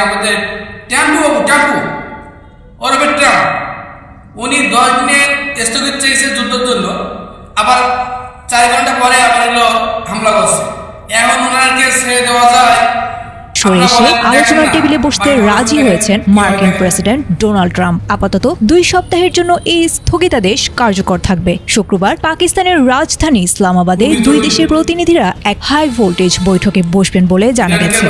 আমাদের ট্যাম্পু ওরফে ট্রাম্প, উনি 10 দিনের স্থগিত চেয়েছে যুদ্ধের জন্য, আবার 4 ঘন্টা পরে আবার হলো হামলা করছে। এখন ওনাকে ছেড়ে দেওয়া যায় সরে এসে আলোচনার টেবিলে বসতে রাজি হয়েছেন মার্কিন প্রেসিডেন্ট ডোনাল্ড ট্রাম্প। আপাতত 2 সপ্তাহের জন্য এই স্থগিতাদেশ কার্যকর থাকবে। শুক্রবার পাকিস্তানের রাজধানী ইসলামাবাদে 2 দেশের প্রতিনিধিরা এক হাই ভোল্টেজ বৈঠকে বসবেন বলে জানা গেছে।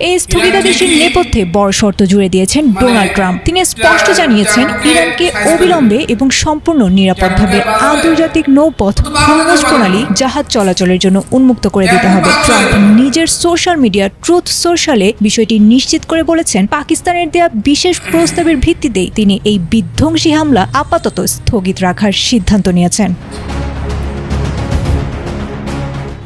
এই স্থগিতাদেশের নেপথ্যে বড় শর্ত জুড়ে দিয়েছেন ডোনাল্ড ট্রাম্প। তিনি স্পষ্ট জানিয়েছেন ইরানকে অবিলম্বে এবং সম্পূর্ণ নিরাপদভাবে আন্তর্জাতিক নৌপথ হরমুজ প্রণালী জাহাজ চলাচলের জন্য উন্মুক্ত করে দিতে হবে। ট্রাম্প নিজের সোশ্যাল মিডিয়া ট্রুথ সোশ্যালে বিষয়টি নিশ্চিত করে বলেছেন, পাকিস্তানের দেয়া বিশেষ প্রস্তাবের ভিত্তিতেই তিনি এই বিধ্বংসী হামলা আপাতত স্থগিত রাখার সিদ্ধান্ত নিয়েছেন।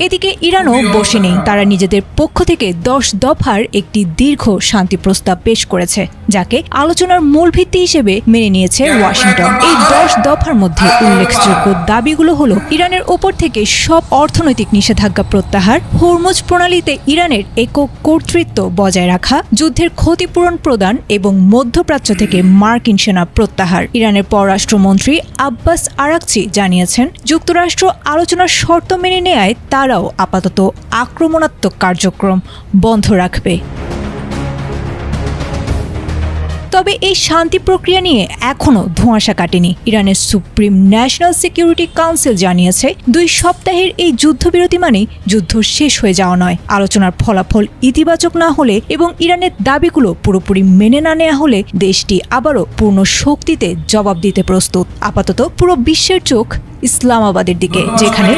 এদিকে ইরানও বসে নেই। তারা নিজেদের পক্ষ থেকে 10 দফার একটি দীর্ঘ শান্তি প্রস্তাব পেশ করেছে, যাকে আলোচনার মূল ভিত্তি হিসেবে মেনে নিয়েছে ওয়াশিংটন। এই 10 দফার মধ্যে উল্লেখযোগ্য দাবিগুলো হলো ইরানের ওপর থেকে সব অর্থনৈতিক নিষেধাজ্ঞা প্রত্যাহার, হরমুজ প্রণালীতে ইরানের একক কর্তৃত্ব বজায় রাখা, যুদ্ধের ক্ষতিপূরণ প্রদান এবং মধ্যপ্রাচ্য থেকে মার্কিন সেনা প্রত্যাহার। ইরানের পররাষ্ট্রমন্ত্রী আব্বাস আরাকচি জানিয়েছেন, যুক্তরাষ্ট্র আলোচনার শর্ত মেনে নেয় তারাও আপাতত আক্রমণাত্মক কার্যক্রম বন্ধ রাখবে। তবে এই শান্তি প্রক্রিয়া নিয়ে এখনো ধোঁয়াশা কাটেনি। ইরানের সুপ্রিম ন্যাশনাল সিকিউরিটি কাউন্সিল জানিয়েছে, 2 সপ্তাহের এই যুদ্ধবিরতি মানে যুদ্ধ শেষ হয়ে যাওয়া নয়। আলোচনার ফলাফল ইতিবাচক না হলে এবং ইরানের দাবিগুলো পুরোপুরি মেনে না নেওয়া হলে দেশটি আবারও পূর্ণ শক্তিতে জবাব দিতে প্রস্তুত। আপাতত পুরো বিশ্বের চোখ ইসলামাবাদের দিকে, যেখানে